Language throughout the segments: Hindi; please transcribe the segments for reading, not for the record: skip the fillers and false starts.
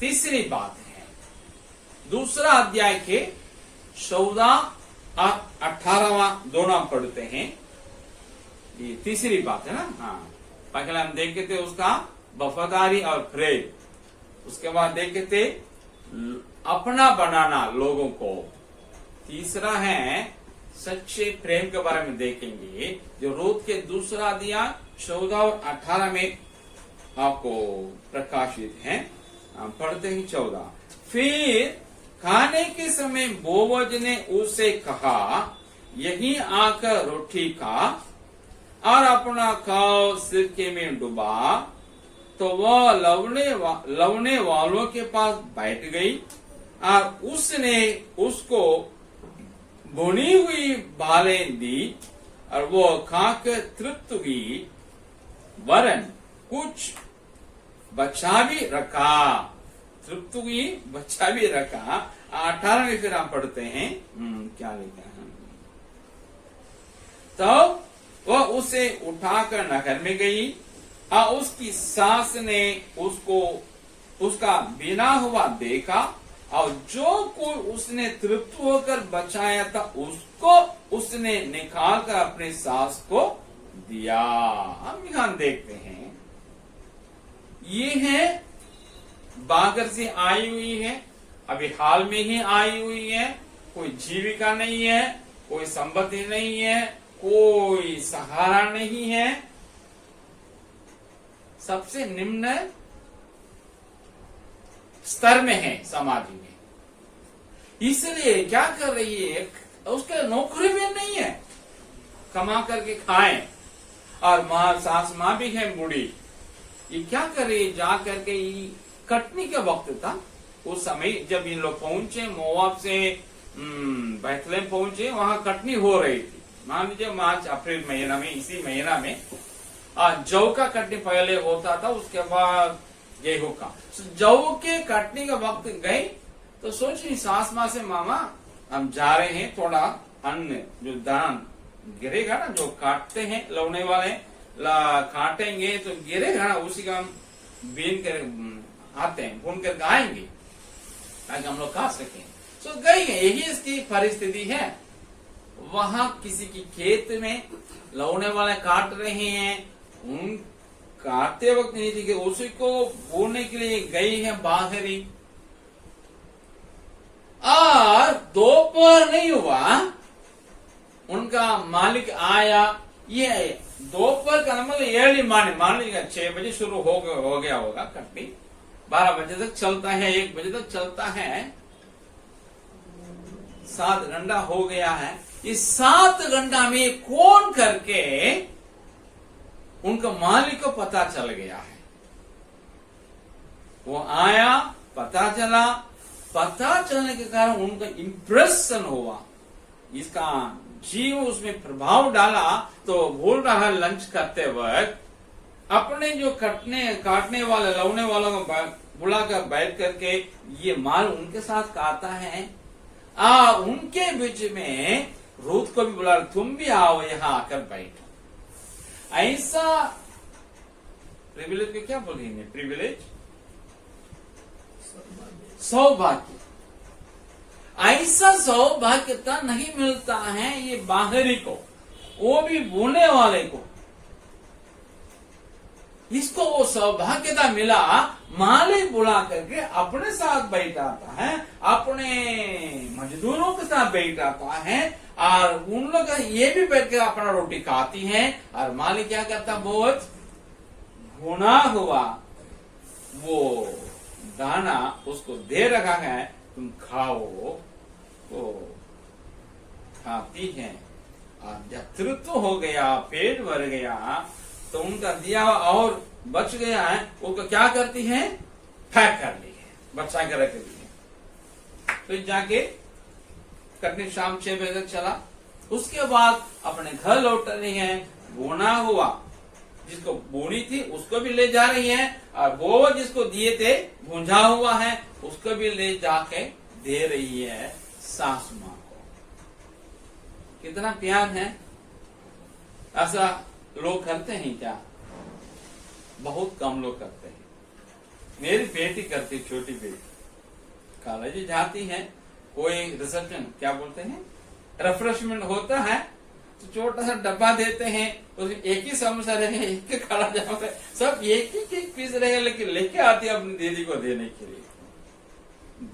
तीसरी बात है, दूसरा अध्याय के 14 और 18वां दोनों पढ़ते हैं। ये तीसरी बात है ना। हाँ, पहले हम देखे थे उसका वफादारी और प्रेम, उसके बाद देखे थे अपना बनाना लोगों को। तीसरा है सच्चे प्रेम के बारे में देखेंगे, जो रूत के दूसरा अध्याय 14 और 18 में आपको प्रकाशित है। हम पढ़ते हैं 14। फिर खाने के समय बोवज ने उससे कहा, यहीं आकर रोटी खा और अपना खाओ सिरके में डुबा। तो वह लवने वालों के पास बैठ गई और उसने उसको भुनी हुई बालें दी और वो खाकर तृप्त हुई, वरन कुछ बचा भी रखा। तृप्त हुई, बचा भी रखा। 18 में फिर हम पढ़ते हैं क्या लिखा है। तो वह उसे उठाकर नगर में गई और उसकी सास ने उसको उसका बिना हुआ देखा और जो कोई उसने तृप्त होकर बचाया था उसको उसने निकाल कर अपने सास को दिया। हम यहां देखते हैं, ये है बागर से आई हुई है, अभी हाल में ही आई हुई है, कोई जीविका नहीं है, कोई संपत्ति नहीं है, कोई सहारा नहीं है, सबसे निम्न स्तर में है समाज में। इसलिए क्या कर रही है, उसके नौकरी भी नहीं है, कमा करके खाएं, और सास माँ भी है बूढ़ी। ये क्या कर रही है, जा करके कटनी का वक्त था उस समय जब इन लोग पहुंचे मोआब से बैतलहम पहुंचे, वहां कटनी हो रही थी। मान लीजिए मार्च अप्रैल महीना में, इसी महीना में जौ का कटनी पहले होता था, उसके बाद गेहूं का। जौ के कटनी का वक्त गए तो सोची सास माँ से, मामा हम जा रहे हैं, थोड़ा अन्न जो दान गिरेगा ना, जो काटते हैं लौने वाले काटेंगे तो गिरेगा ना, उसी का हम बीन कर आते हैं, भून कर आएंगे ताकि हम लोग खा सकें। तो गई है, यही इसकी परिस्थिति है। वहां किसी की खेत में लौने वाले काट रहे हैं, उन काटते वक्त नहीं थी कि उसी को बोने के लिए गई है बाहर ही, और दोपहर नहीं हुआ उनका मालिक आया। ये दोपहर का मतलब अर्ली मॉर्निंग, मान लीजिएगा 6 बजे शुरू हो गया होगा कटनी, 12 बजे तक चलता है, 1 बजे तक चलता है, 7 घंटा हो गया है। इस 7 घंटा में कौन करके उनका मालिक को पता चल गया है। वो आया, पता चला, पता चलने के कारण उनका इंप्रेशन हुआ, इसका जीव उसमें प्रभाव डाला। तो भूल रहा लंच करते वक्त अपने जो काटने वाले लौने वालों को बुलाकर बैठ करके ये माल उनके साथ खाता है। उनके बीच में रूत को भी बुला, तुम भी आओ यहां आकर बैठो। ऐसा प्रिविलेज को क्या बोलेंगे, प्रिविलेज सौभाग्य। ऐसा सौभाग्यता नहीं मिलता है ये बाहरी को, वो भी बोने वाले को। इसको वो सौभाग्यता मिला, मालिक बुला करके अपने साथ बैठाता है, अपने मजदूरों के साथ बैठाता है, और उन लोग ये भी बैठ कर अपना रोटी खाती है। और मालिक क्या करता, बहुत भुना हुआ वो दाना उसको दे रखा है, तुम खाओ। तो खाती है, और जब तृप्त हो गया, पेट भर गया, तो उनका दिया और बच गया है, वो क्या करती है, पैक कर ली है, बचा कर रख ली है। तो जाके कटनी शाम 6 बजे तक चला। उसके बाद अपने घर लौट रही है, बोना हुआ जिसको बोनी थी उसको भी ले जा रही है, और वो जिसको दिए थे भूंजा हुआ है उसको भी ले जाके दे रही है सासू मां को। कितना प्यार है। ऐसा लोग करते हैं क्या? बहुत कम लोग करते हैं। मेरी बेटी करती, छोटी बेटी कॉलेज जाती है, कोई रिसेप्शन क्या बोलते हैं रिफ्रेशमेंट होता है, तो छोटा सा डब्बा देते हैं, उसमें एक ही समोसा रहे, एक खड़ा जाम रहे, सब एक पीस रहे, लेकिन लेके आती है अपनी दीदी को देने के लिए।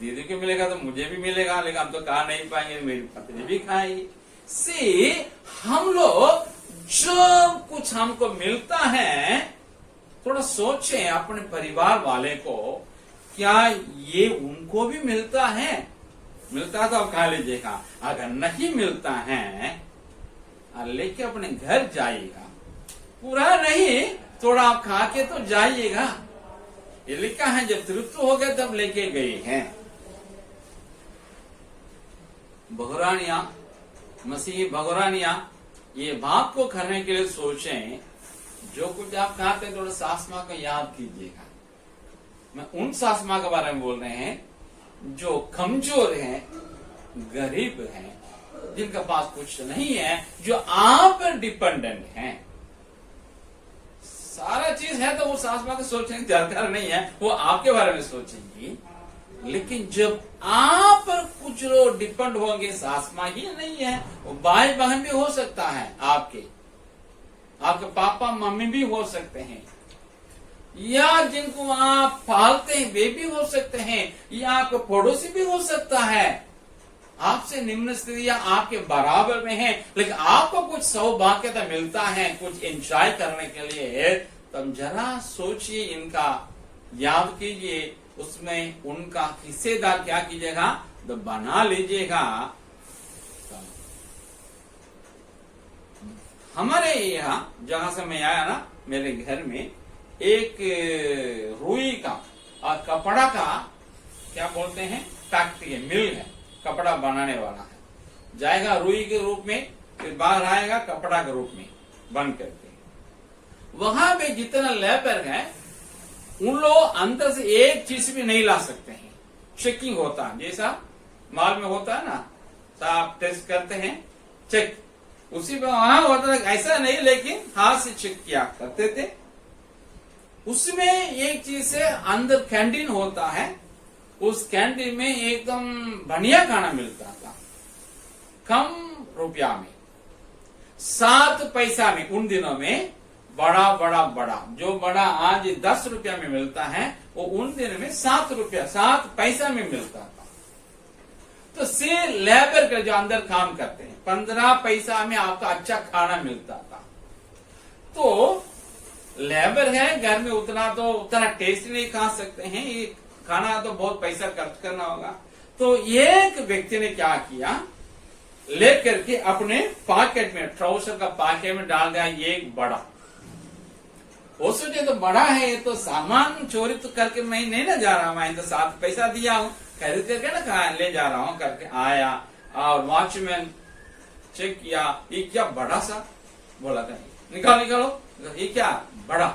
दीदी को मिलेगा तो मुझे भी मिलेगा, लेकिन हम तो खा नहीं पाएंगे, मेरी पत्नी भी खाएगी। से हम लोग जब कुछ हमको मिलता है, थोड़ा सोचें अपने परिवार वाले को, क्या ये उनको भी मिलता है? मिलता तो आप खा लीजिएगा, अगर नहीं मिलता है लेके अपने घर जाइएगा, पूरा नहीं थोड़ा आप खा के तो जाइएगा। ये लिखा है जब तृप्त हो गए तब लेके गए हैं। बहुरानिया, मसीही बहुरानिया ये बात को करने के लिए सोचें, जो कुछ आप खाते थोड़ा सास माँ को याद कीजिएगा। मैं उन सास माँ के बारे में बोल रहे हैं जो कमजोर हैं, गरीब हैं, जिनका पास कुछ नहीं है, जो आप पर डिपेंडेंट हैं। सारा चीज है तो वो सास माँ को सोचने की दरकार नहीं है, वो आपके बारे में सोचेंगी। लेकिन जब आप पर कुछ लोग डिपेंड होंगे, सास माँ ही नहीं है, वो भाई बहन भी हो सकता है, आपके पापा मम्मी भी हो सकते हैं, या जिनको आप पालते हैं वे भी हो सकते हैं, या आपका पड़ोसी भी हो सकता है, आपसे निम्न स्थिति या आपके बराबर में है, लेकिन आपको कुछ सौभाग्यता मिलता है कुछ एंजॉय करने के लिए, तब जरा सोचिए, इनका याद कीजिए, उसमें उनका हिस्सेदार क्या कीजिएगा, तो बना लीजिएगा। हमारे यहाँ जहां से मैं आया ना, मेरे घर में एक रुई का और कपड़ा का क्या बोलते हैं फैक्ट्री है, मिल है, कपड़ा बनाने वाला है। जाएगा रुई के रूप में, फिर बाहर आएगा कपड़ा के रूप में बन करके। वहां पे जितना लेबर है, उन लोग अंदर से एक चीज भी नहीं ला सकते हैं। चेकिंग होता है, जैसा माल में होता है ना, आप टेस्ट करते हैं, चेक उसी पे वहां होता है, ऐसा नहीं, लेकिन हाथ से चेक किया करते थे। उसमें एक चीज से अंदर कैंटीन होता है, उस कैंटीन में एकदम बढ़िया खाना मिलता था, कम रुपया में, 7 पैसा में। उन दिनों में बड़ा जो बड़ा आज 10 रुपया में मिलता है, वो उन दिनों में 7 पैसा में मिलता था। तो से लेबर का जो अंदर काम करते हैं, 15 पैसा में आपका अच्छा खाना मिलता था। तो लेबर है, घर में उतना टेस्ट नहीं खा सकते हैं, ये खाना तो बहुत पैसा खर्च करना होगा। तो एक व्यक्ति ने क्या किया, लेकर के अपने पॉकेट में, ट्राउजर का पॉकेट में डाल दिया एक बड़ा। वो सोचे तो बड़ा है, ये तो सामान चोरी तो करके मैं नहीं ना जा रहा हूं, मैं तो 7 पैसा दिया हूं, खरीद करके ना कहा ले जा रहा हूं करके आया। और वॉचमैन चेक किया, ये क्या बड़ा सा, बोला था निकालो, ये क्या बड़ा,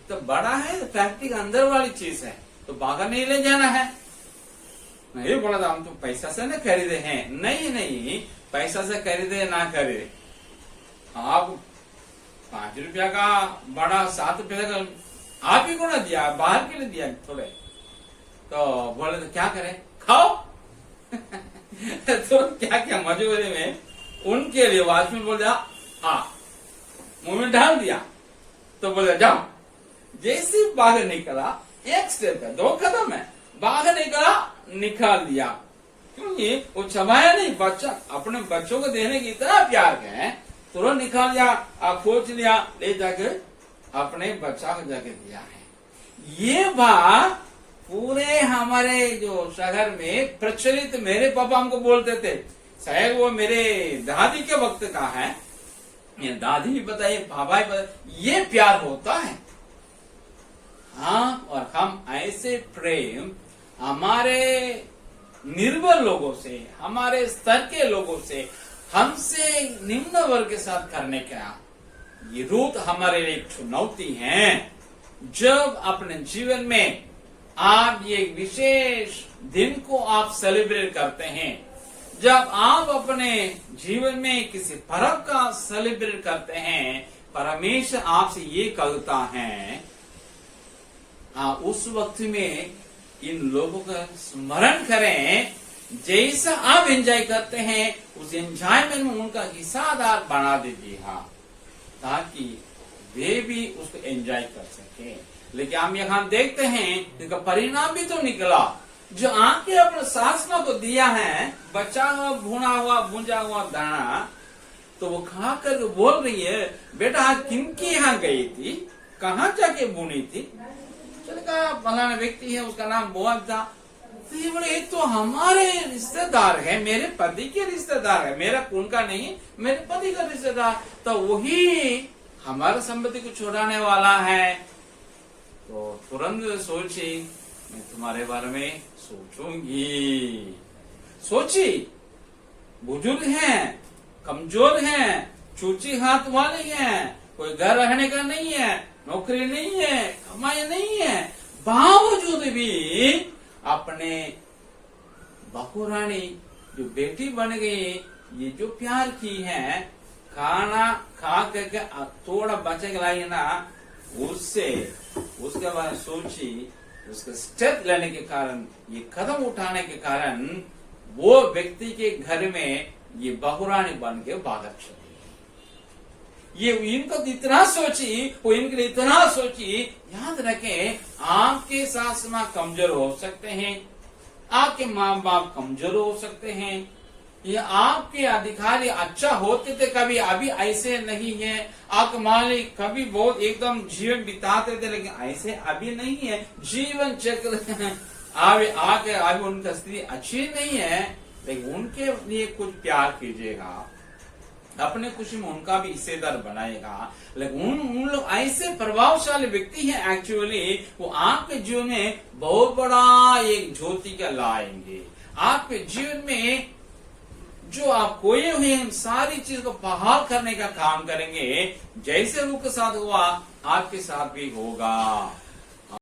तो बड़ा है, फैक्ट्री के अंदर वाली चीज है, तो बाहर नहीं ले जाना है। नहीं बोला था, हम तो पैसा से ना खरीदे हैं। नहीं, पैसा से खरीदे ना खरीदे, आप 5 रुपया का बड़ा 7 रुपया का आप ही को ना दिया, बाहर के लिए दिया थोड़े। तो बोले तो क्या करें, खाओ। तो क्या मजबूरी में उनके लिए वॉचमैन बोल दिया, मुंह में डाल दिया। तो बोले जाओ। जैसे बाहर निकला, एक स्टेप है, 2 कदम है, बाहर निकला, निकाल दिया। क्योंकि वो चबाया नहीं, बच्चा अपने बच्चों को देने की इतना प्यार है, तुरंत निकाल लिया, आप खोज लिया, ले जाके अपने बच्चा को जाके दिया है। ये बात पूरे हमारे जो शहर में प्रचलित, मेरे पापा हमको बोलते थे, शायद वो मेरे दादी के वक्त का है, ये दादी भी बताइए, पापा भी बताइए, ये प्यार होता है। हाँ, और हम ऐसे प्रेम हमारे निर्बल लोगों से, हमारे स्तर के लोगों से, हमसे निम्न वर्ग के साथ करने का ये रूट हमारे लिए एक चुनौती है। जब अपने जीवन में आप ये विशेष दिन को आप सेलिब्रेट करते हैं, जब आप अपने जीवन में किसी पर्व का सेलिब्रेट करते हैं, परमेश्वर आपसे ये कहता है, उस वक्त में इन लोगों का स्मरण करें, जैसा आप एंजॉय करते हैं उस एंजॉयमेंट में उनका हिस्सादार बना दीजिए, ताकि वे भी उसको एंजॉय कर सके। लेकिन हम यहाँ देखते हैं इनका परिणाम भी तो निकला। जो आंखें अपने सास माँ को दिया है बचा हुआ भुंजा हुआ दाना, तो वो खा कर बोल रही है, बेटा किनके यहाँ गई थी, कहाँ जाके बुनी थी? चले कहा फलाना व्यक्ति है, उसका नाम बोअज था। तो ये बोले, ये तो हमारे रिश्तेदार है, मेरे पति के रिश्तेदार है, मेरा खून का नहीं, मेरे पति का रिश्तेदार, तो वही हमारे संपत्ति को छुड़ाने वाला है। तो तुरंत सोची, मैं तुम्हारे बारे में सोचूंगी। सोची, बुजुर्ग हैं, कमजोर हैं, चूची हाथ वाले हैं, कोई घर रहने का नहीं है, नौकरी नहीं है, कमाई नहीं है, बावजूद भी अपने बहू रानी जो बेटी बन गई, ये जो प्यार की है, खाना खा करके थोड़ा बचे लाई ना, उससे उसके बारे में सोची, उसके स्टेप लेने के कारण, ये कदम उठाने के कारण वो व्यक्ति के घर में ये बहुरानी बन के बाधक चली। ये इनको इतना सोची, वो इनके लिए इतना सोची। याद रखें, आपके सास माँ कमजोर हो सकते हैं, आपके माँ बाप कमजोर हो सकते हैं, ये आपके अधिकारी अच्छा होते थे कभी, अभी ऐसे नहीं है। आपके मालिक कभी बहुत एकदम जीवन बिताते थे, लेकिन ऐसे अभी नहीं है। जीवन चक्र आगे अभी उनका स्थिति अच्छी नहीं है, लेकिन उनके लिए कुछ प्यार कीजिएगा, अपने खुशी में उनका भी हिस्सेदार बनाएगा। लेकिन उन लोग ऐसे प्रभावशाली व्यक्ति हैं, एक्चुअली वो आपके जीवन में बहुत बड़ा एक ज्योति का लाएंगे। आपके जीवन में जो आप खोए हुए हैं सारी चीज को बहाल करने का काम करेंगे। जैसे रूप के साथ हुआ आपके साथ भी होगा।